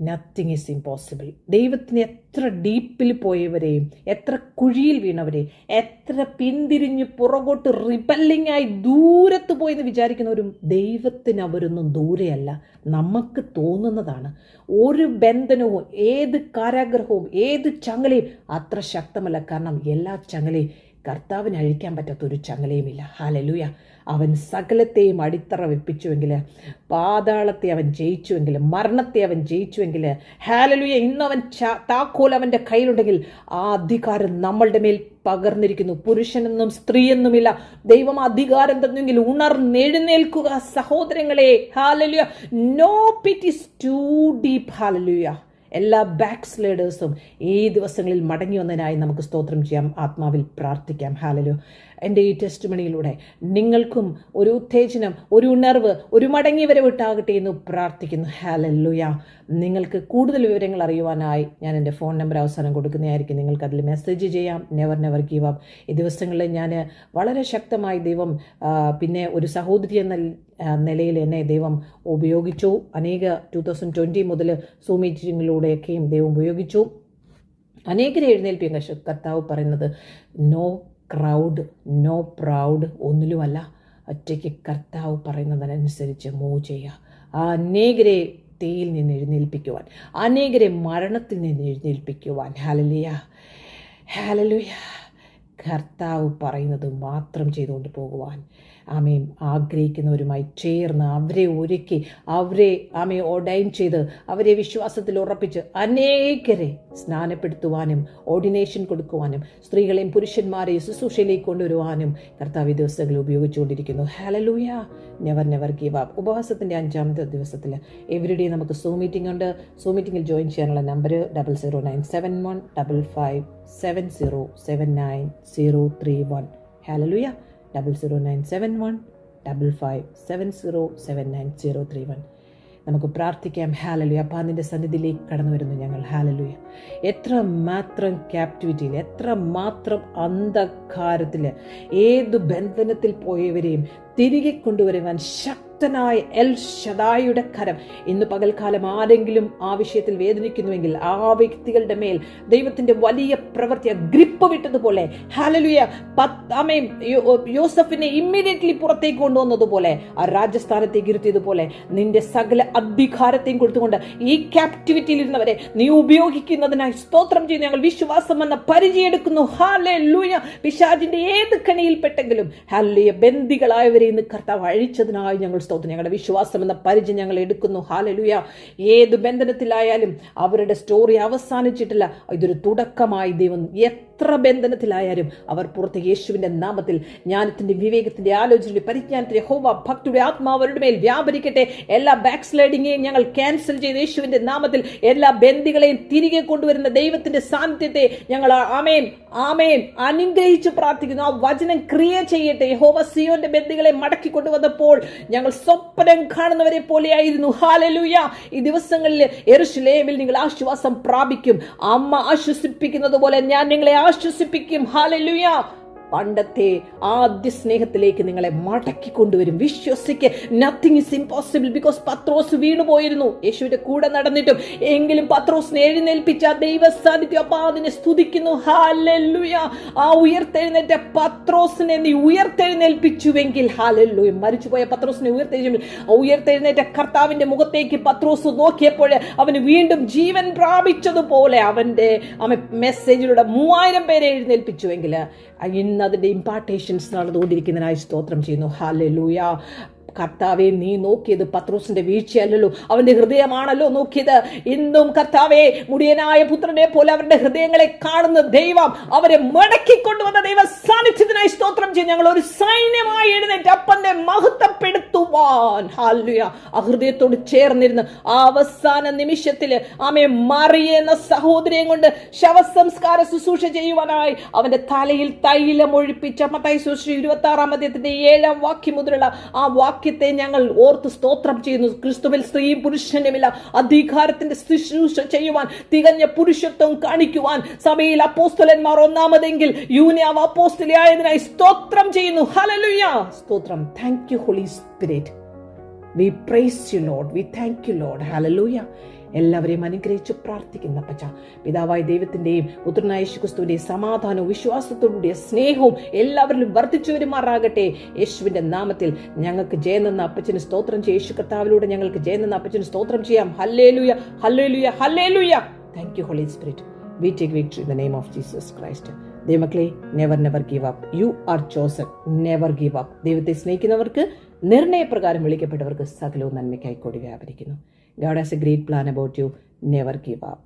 നത്തിങ് ഈസ് ഇമ്പോസിബിൾ. ദൈവത്തിന് എത്ര ഡീപ്പിൽ പോയവരെയും, എത്ര കുഴിയിൽ വീണവരെയും, എത്ര പിന്തിരിഞ്ഞ് പുറകോട്ട് റിബല്ലിങ്ങായി ദൂരത്ത് പോയെന്ന് വിചാരിക്കുന്നവരും ദൈവത്തിന് അവരൊന്നും ദൂരെയല്ല. നമുക്ക് തോന്നുന്നതാണ്. ഒരു ബന്ധനവും, ഏത് കാരാഗ്രഹവും, ഏത് ചങ്ങലയും അത്ര ശക്തമല്ല. കാരണം എല്ലാ ചങ്ങലയും കർത്താവിന് അഴിക്കാൻ പറ്റാത്തൊരു ചങ്ങലയുമില്ല. ഹല്ലേലൂയ. അവൻ സകലത്തെയും അടിത്തറ വെപ്പിച്ചുവെങ്കിൽ, പാതാളത്തെ അവൻ ജയിച്ചുവെങ്കിൽ, മരണത്തെ അവൻ ജയിച്ചുവെങ്കിൽ, ഹല്ലേലൂയ, ഇന്നവൻ താക്കോൽ അവൻ്റെ കയ്യിലുണ്ടെങ്കിൽ ആ അധികാരം നമ്മളുടെ മേൽ പകർന്നിരിക്കുന്നു. പുരുഷനെന്നും സ്ത്രീയെന്നുമില്ല, ദൈവം അധികാരം തന്നെങ്കിൽ ഉണർന്നെഴുന്നേൽക്കുക സഹോദരങ്ങളെ. Hallelujah. No pit is too deep. Hallelujah. എല്ലാ ബാക്ക് സ്ലൈഡേഴ്സും ഈ ദിവസങ്ങളിൽ മടങ്ങി വന്നതിനായി നമുക്ക് സ്തോത്രം ചെയ്യാം, ആത്മാവിൽ പ്രാർത്ഥിക്കാം. ഹല്ലേലൂയ. എൻ്റെ ഈ ടെസ്റ്റ് മണിയിലൂടെ നിങ്ങൾക്കും ഒരു ഉത്തേജനം, ഒരു ഉണർവ്, ഒരു മടങ്ങി വരവിട്ടാകട്ടെ എന്ന് പ്രാർത്ഥിക്കുന്നു. ഹല്ലേലൂയ. നിങ്ങൾക്ക് കൂടുതൽ വിവരങ്ങൾ അറിയുവാനായി ഞാൻ എൻ്റെ ഫോൺ നമ്പർ അവസാനം കൊടുക്കുന്നതായിരിക്കും. നിങ്ങൾക്ക് അതിൽ മെസ്സേജ് ചെയ്യാം. Never give up. ഈ ദിവസങ്ങളിൽ ഞാൻ വളരെ ശക്തമായി ദൈവം പിന്നെ ഒരു സഹോദരി എന്ന നിലയിൽ എന്നെ ദൈവം ഉപയോഗിച്ചു. അനേക 2020 മുതൽ സൂം മീറ്റിങ്ങിലൂടെയൊക്കെയും ദൈവം ഉപയോഗിച്ചു. അനേകരെ എഴുന്നേൽപ്പിക്കാൻ കർത്താവ് പറയുന്നത്, നോ ക്രൗഡ്, നോ പ്രൗഡ്, ഒന്നിലുമല്ല, ഒറ്റയ്ക്ക് കർത്താവ് പറയുന്നതിനനുസരിച്ച് മൂവ് ചെയ്യുക. ആ അനേകരെ തീയിൽ നിന്ന് എഴുന്നേൽപ്പിക്കുവാൻ, അനേകരെ മരണത്തിൽ നിന്ന് എഴുന്നേൽപ്പിക്കുവാൻ. ഹല്ലേലൂയ. ഹല്ലേലൂയ. കർത്താവ് പറയുന്നത് മാത്രം ചെയ്തുകൊണ്ട് പോകുവാൻ ആമേൻ ആഗ്രഹിക്കുന്നവരുമായി ചേർന്ന് അവരെ ഒരുക്കി അവരെ ഓർഡൈൻ ചെയ്ത് അവരെ വിശ്വാസത്തിൽ ഉറപ്പിച്ച് അനേകരെ സ്നാനപ്പെടുത്തുവാനും ഓർഡിനേഷൻ കൊടുക്കുവാനും സ്ത്രീകളെയും പുരുഷന്മാരെയും ശുശ്രൂഷയിലേക്ക് കൊണ്ടുവരുവാനും കർത്താവ് ഈ ദിവസങ്ങളിൽ ഉപയോഗിച്ചുകൊണ്ടിരിക്കുന്നു. ഹല്ലേലൂയ. Never give up. ഉപവാസത്തിൻ്റെ 5ാമത്തെ ദിവസത്തിൽ എവരിഡേ നമുക്ക് സൂം മീറ്റിംഗ് ഉണ്ട്. സൂം മീറ്റിംഗിൽ ജോയിൻ ചെയ്യാനുള്ള നമ്പർ 00971557079 ഹല്ലേലൂയ. 00971557079 നമുക്ക് പ്രാർത്ഥിക്കാം. ഹല്ലേലൂയ. അപ്പാ നിന്റെ സന്നിധിയിലേക്ക് കടന്നു വരുന്നു ഞങ്ങൾ. ഹല്ലേലൂയ. എത്ര മാത്രം ക്യാപ്റ്റിവിറ്റിയിൽ, എത്ര മാത്രം അന്ധകാരത്തിൽ, ഏതു ബന്ധനത്തിൽ പോയവരെയും തിരികെ കൊണ്ടുവരുവാൻ ശക്തനായ എൽ ഷദായിയുടെ കരം ഇന്ന് പകൽക്കാലം ആരെങ്കിലും ആ വിഷയത്തിൽ വേദനിക്കുന്നുവെങ്കിൽ ആ വ്യക്തികളുടെ മേൽ ദൈവത്തിന്റെ വലിയ പ്രവൃത്തി ഗ്രിപ്പ് വിട്ടതുപോലെ ഹല്ലേലൂയ. യോസഫിനെ ഇമ്മീഡിയറ്റ്ലി പുറത്തേക്ക് കൊണ്ടുവന്നതുപോലെ ആ രാജസ്ഥാനത്തേക്ക് ഇരുത്തിയതുപോലെ നിന്റെ സകല അധികാരത്തെയും കൊടുത്തുകൊണ്ട് ഈ ക്യാപ്റ്റിവിറ്റിയിൽ ഇരുന്നവരെ നീ ഉപയോഗിക്കുന്നതിനായി സ്തോത്രം ചെയ്യുന്നു. ഞങ്ങൾ വിശ്വാസം എന്ന പരിചയെടുക്കുന്നു. ഹല്ലേലൂയ. പിശാചിന്റെ ഏത് കണിയിൽപ്പെട്ടെങ്കിലും ഹല്ലേലൂയ ബന്ദികളായവരെ ഇന്ന് കർത്താവ് അഴിച്ചതിനായി ഞങ്ങൾ സ്തോത്രം. ഞങ്ങളുടെ വിശ്വാസം എന്ന പരിചയം ഞങ്ങൾ എടുക്കുന്നു. ഹല്ലേലൂയ. ഏത് ബന്ധനത്തിലായാലും അവരുടെ സ്റ്റോറി അവസാനിച്ചിട്ടില്ല. ഇതൊരു തുടക്കമായി ദൈവം എത്ര ബന്ധനത്തിലായാലും അവർ പുറത്ത് യേശുവിന്റെ നാമത്തിൽ ജ്ഞാനത്തിന്റെ വിവേകത്തിന്റെ ആലോചനയുടെ പരിജ്ഞാനത്തിന്റെ യഹോവ ഭക്തിയുടെ ആത്മാവ് അവരുടെ മേൽ വ്യാപരിക്കട്ടെ. എല്ലാ ബാക്ക് സ്ലൈഡിങ്ങെയും ഞങ്ങൾ ക്യാൻസൽ ചെയ്ത് യേശുവിന്റെ നാമത്തിൽ എല്ലാ ബന്ദികളെയും തിരികെ കൊണ്ടുവരുന്ന ദൈവത്തിന്റെ സാന്നിധ്യത്തെ ഞങ്ങൾ ആമേൻ അനുഗ്രഹിച്ച് പ്രാർത്ഥിക്കുന്നു. ആ വചനം ക്രിയ ചെയ്യട്ടെ. യഹോവ സിയോന്റെ ബന്ദികളെ മടക്കി കൊണ്ടുവന്നപ്പോൾ ഞങ്ങൾ സ്വപ്നം കാണുന്നവരെ പോലെയായിരുന്നു. ഹല്ലേലൂയ. ഈ ദിവസങ്ങളിൽ യെരൂശലേമിൽ നിങ്ങൾ ആശ്വാസം പ്രാപിക്കും. അമ്മ ആശ്വസിപ്പിക്കുന്നത് പോലെ ഞാൻ നിങ്ങളെ ആശ്വസിപ്പിക്കും. ഹല്ലേലൂയ. പണ്ടത്തെ ആദ്യ സ്നേഹത്തിലേക്ക് നിങ്ങളെ മടക്കി കൊണ്ടുവരും. വിശ്വസിക്ക്. Nothing is impossible. ബിക്കോസ് പത്രോസ് വീണുപോയിരുന്നു യേശുവിന്റെ കൂടെ നടന്നിട്ടും. എങ്കിലും പത്രോസിനെ എഴുന്നേൽപ്പിച്ച ദൈവ സാന്നിധ്യം അപ്പാ അതിനെ സ്തുതിക്കുന്നു. ഹല്ലേലൂയ. ആ ഉയർത്തെഴുന്നേറ്റ പത്രോസിനെ നീ ഉയർത്തെഴുന്നേൽപ്പിച്ചുവെങ്കിൽ ഹല്ലേലൂയ. മരിച്ചുപോയ പത്രോസിനെ ഉയർത്തെഴുന്നേറ്റ കർത്താവിന്റെ മുഖത്തേക്ക് പത്രോസ് നോക്കിയപ്പോൾ അവന് വീണ്ടും ജീവൻ പ്രാപിച്ചതുപോലെ അവന്റെ മെസ്സേജിലൂടെ 3000 പേരെ എഴുന്നേൽപ്പിച്ചുവെങ്കിൽ ഇന്ന് അതിന്റെ ഇമ്പാർട്ടേഷൻസ് നടന്നുകൊണ്ടിരിക്കുന്നതിനായി സ്തോത്രം ചെയ്യുന്നു. ഹല്ലേലൂയ. കർത്താവെ നീ നോക്കിയത് പത്രോസിന്റെ വീഴ്ചയല്ലല്ലോ, അവന്റെ ഹൃദയമാണല്ലോ നോക്കിയത്. ഇന്നും കർത്താവെ മുടിയനായ പുത്രനെ പോലെ അവരുടെ ഹൃദയങ്ങളെ കാണുന്ന ദൈവം അവരെ മടക്കിക്കൊണ്ടുവന്ന ദൈവ സാന്നിധ്യത്തിനായി സ്തോത്രം ചെയ്യും. ഞങ്ങൾ ഒരു സൈന്യമായി എഴുന്നേറ്റ് അപ്പന്റെ മഹത്വപ്പെടുത്തുവാൻ ഹല്ലേലൂയ ആ ഹൃദയത്തോട് ചേർന്നിരുന്ന് ആ അവസാന നിമിഷത്തില് മറിയെന്ന സഹോദരിയെ കൊണ്ട് ശവസംസ്കാര ശുശ്രൂഷ ചെയ്യുവാനായി അവന്റെ തലയിൽ തൈലം ഒഴിപ്പിച്ച മത്തായി സുവിശേഷം 26-ാം അധ്യായത്തിന്റെ 7-ാം വാക്യം മുതലുള്ള ആ വാക്യത്തെ ഞങ്ങൾ ഓർത്ത് സ്തോത്രം ചെയ്യുന്നു. ക്രിസ്തുവിൽ സ്ത്രീയും പുരുഷനുമില്ല, അധികാരത്തിന്റെ ശുശ്രൂഷ ചെയ്യുവാൻ, തികഞ്ഞ പുരുഷത്വം കാണിക്കുവാൻ സഭയിൽ അപ്പോസ്തലന്മാർ ഒന്നാമതെങ്കിൽ യൂനിയാവ് അപ്പോസ്തലയായതിനായി സ്തോത്രം ചെയ്യുന്നു. ഹല്ലേലൂയ. സ്തോത്രം. Thank you holy spirit. We praise you Lord. We thank you Lord. Hallelujah. എല്ലാവരെയും അനുഗ്രഹിച്ച് പ്രാർത്ഥിക്കുന്ന പച്ച പിതാവായ ദൈവത്തിന്റെയും പുത്രനായ യേശുക്രിസ്തുവിന്റെയും സമാധാനവും വിശ്വാസത്തോടുകൂടിയ സ്നേഹവും എല്ലാവരിലും വർദ്ധിച്ചു വരുമാറാകട്ടെ. യേശുവിന്റെ നാമത്തിൽ ഞങ്ങൾക്ക് ജയം തന്ന അപ്പച്ചന് സ്തോത്രം ചെയ്യും. യേശു കർത്താവിലൂടെ ഞങ്ങൾക്ക് ജയം തന്ന അപ്പച്ചന് സ്തോത്രം ചെയ്യാം. Hallelujah, hallelujah, hallelujah. Thank you holy spirit. We take victory in the name of Jesus Christ. ദൈവമക്കളെ, never give up. You are chosen. Never give up. ദൈവത്തെ സ്നേഹിക്കുന്നവർക്ക്, നിർണയപ്രകാരം വിളിക്കപ്പെട്ടവർക്ക് സകലവും നന്മയ്ക്കായി കൂടി വ്യാപരിക്കുന്നു. God has a great plan about you. Never give up.